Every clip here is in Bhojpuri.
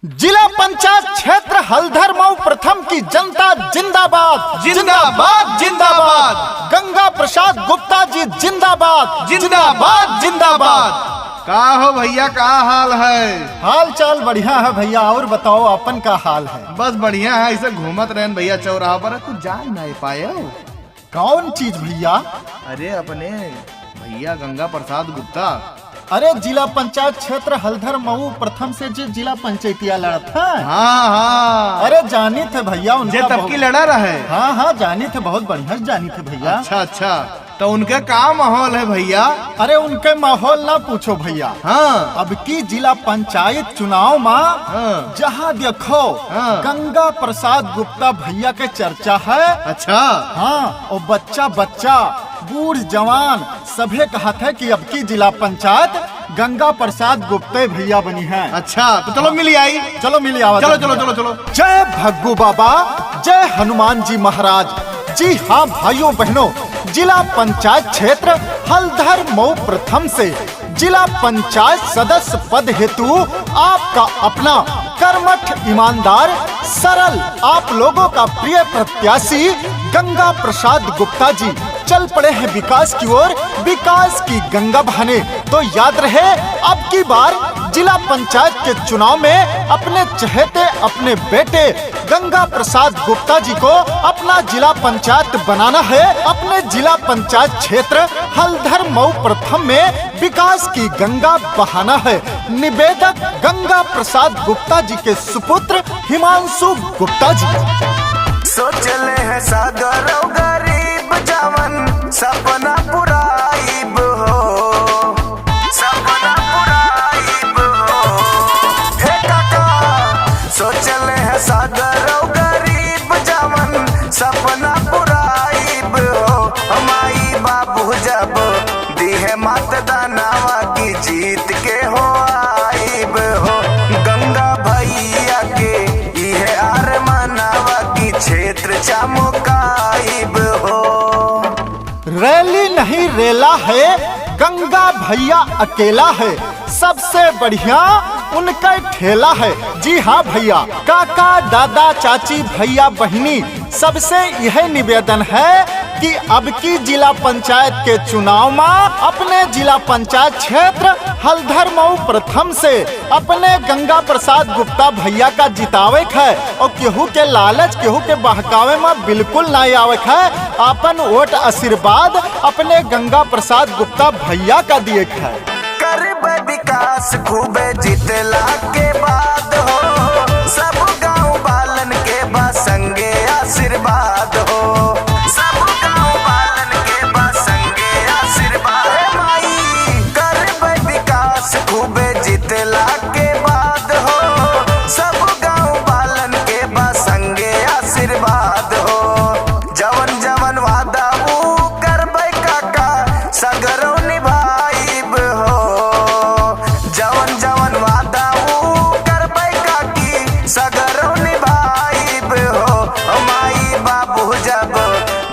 जिला पंचायत क्षेत्र हल्धर मऊ प्रथम की जनता जिंदाबाद जिंदाबाद जिंदाबाद। गंगा प्रसाद गुप्ता जी जिंदाबाद जिंदाबाद जिंदाबाद। का हो भैया, का हाल है? हाल चाल बढ़िया है भैया, और बताओ अपन का हाल है? बस बढ़िया है, ऐसे घूमत रहन भैया चौराहा पर। तू जान नहीं पाए? कौन चीज भैया? अरे अपने भैया गंगा प्रसाद गुप्ता। अरे जिला पंचायत क्षेत्र हल्धर मऊ प्रथम से जो जिला पंचायतिया लड़ा था। हाँ हाँ, अरे जानी थे भैया जे उनका तब की लड़ा रहे। हाँ हाँ जानी थे, बहुत बढ़िया जानी थे भैया। अच्छा अच्छा, तो उनका का माहौल है भैया? अरे उनके माहौल ना पूछो भैया। हाँ, अब की जिला पंचायत चुनाव में हाँ, जहाँ देखो हाँ। गंगा प्रसाद गुप्ता भैया के चर्चा है। अच्छा। हाँ, और बच्चा बच्चा बूढ़ जवान सभे कहते हैं कि अब की जिला पंचायत गंगा प्रसाद गुप्ता भैया बनी है। अच्छा, तो चलो मिली आई। चलो मिली आवाज। चलो चलो चलो चलो। जय भग्गू बाबा, जय हनुमान जी महाराज। जी हाँ भाइयों बहनों, जिला पंचायत क्षेत्र हल्धर मऊ प्रथम से जिला पंचायत सदस्य पद हेतु आपका अपना कर्मठ ईमानदार सरल आप लोगों का प्रिय प्रत्याशी गंगा प्रसाद गुप्ता जी चल पड़े हैं विकास की ओर, विकास की गंगा बहाने। तो याद रहे, अब की बार जिला पंचायत के चुनाव में अपने चहेते अपने बेटे गंगा प्रसाद गुप्ता जी को अपना जिला पंचायत बनाना है। अपने जिला पंचायत क्षेत्र हल्धर मऊ प्रथम में विकास की गंगा बहाना है। निवेदक गंगा प्रसाद गुप्ता जी के सुपुत्र हिमांशु गुप्ता जी। सोचले है सागर गरीब जवन सपना पुराइब हो, सपना पुराइब हो। हे काका, सोचले है सागर गरीब जवन सपना पुराइब हो। हमारी बाबू जब दिहे मतदानवा की जीत के हो आइब हो। गंगा भैया के इहे अरमानवा की क्षेत्र चमकाइब हो। रैली नहीं रेला है, गंगा भैया अकेला है, सबसे बढ़िया उनका ठेला है। जी हाँ भैया, काका दादा चाची भैया बहिनी सबसे यह निवेदन है कि अब की जिला पंचायत के चुनाव में अपने जिला पंचायत क्षेत्र हल्धर मऊ प्रथम से अपने गंगा प्रसाद गुप्ता भैया का जितावे है। और केहू के लालच केहू के बहकावे में बिल्कुल नहीं आवे है। अपन वोट आशीर्वाद अपने गंगा प्रसाद गुप्ता भैया का दिए है। करबे विकास खूबे जितला के बाद हो, सब गांव बालन के बा संगे आशीर्वाद हो। सब गांव बालन के बा संगे आशीर्वाद। माई करबे विकास खूबे जितला के बाद हो, सब गांव बालन के बा संगे आशीर्वाद हो। जवन जवन वादा ऊ करबे काका सगरो निभाइब हो। जवन जवन वादा ऊ करबै काकी सगरो निभाइब हो। माई बाबू जब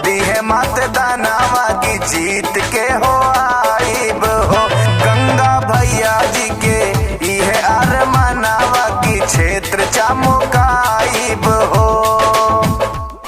दिहे मतदानवा की जीत के हो आइब हो। गंगा भैया जी के इहे अरमानवा की क्षेत्र चमकाइब हो।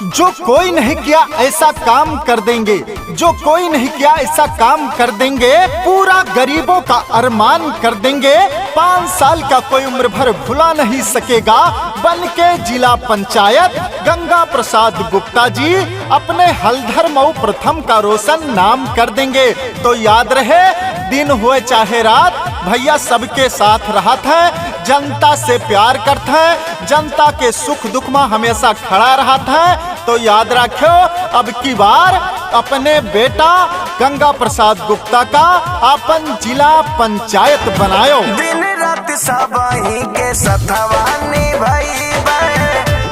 जो कोई नहीं किया ऐसा काम कर देंगे, जो कोई नहीं किया ऐसा काम कर देंगे, पूरा गरीबों का अरमान कर देंगे। 5 साल का कोई उम्र भर भुला नहीं सकेगा। बन के जिला पंचायत गंगा प्रसाद गुप्ता जी अपने हल्धर मऊ प्रथम का रोशन नाम कर देंगे। तो याद रहे, दिन हुए चाहे रात, भैया सबके साथ रहत है, जनता से प्यार करते हैं, जनता के सुख दुख में हमेशा खड़ा रहता है। तो याद रखो, अब की बार अपने बेटा गंगा प्रसाद गुप्ता का अपन जिला पंचायत बनायो। दिन रात सबही के सथवानी भई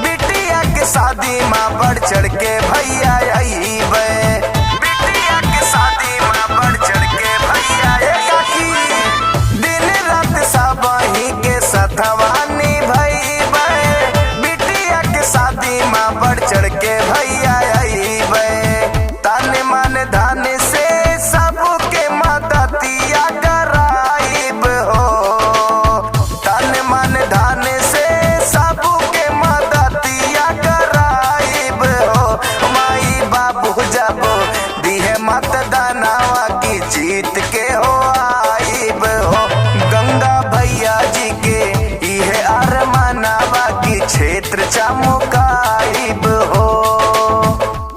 बिटिया के शादी माँ बढ़ चढ़ के भैया आईबे। बिटिया के शादी माँ बढ़ चढ़ के भैया काकी। दिन रात सबही के सथवानी भई बिटिया के शादी माँ बढ़ चढ़ के भैया आईबे। ताने माने धाने से सबके मदतिया कराइब हो। ताने माने धाने से चमकाइब हो।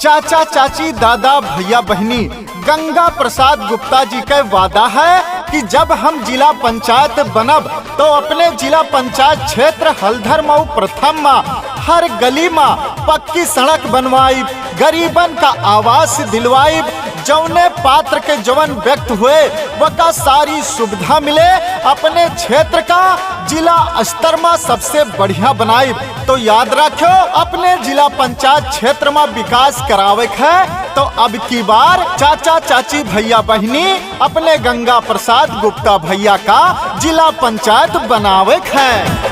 चाचा चाची दादा भैया बहनी गंगा प्रसाद गुप्ता जी का वादा है कि जब हम जिला पंचायत बनब तो अपने जिला पंचायत क्षेत्र हल्धर मऊ प्रथम में हर गली में पक्की सड़क बनवाई, गरीबन का आवास दिलवाई, जौने पात्र के जवन व्यक्त हुए वका सारी सुविधा मिले, अपने क्षेत्र का जिला स्तर में सबसे बढ़िया बनाई। तो याद रखो अपने जिला पंचायत क्षेत्र में विकास करावे है तो अब की बार चाचा चाची भैया बहनी अपने गंगा प्रसाद गुप्ता भैया का जिला पंचायत बनावे है।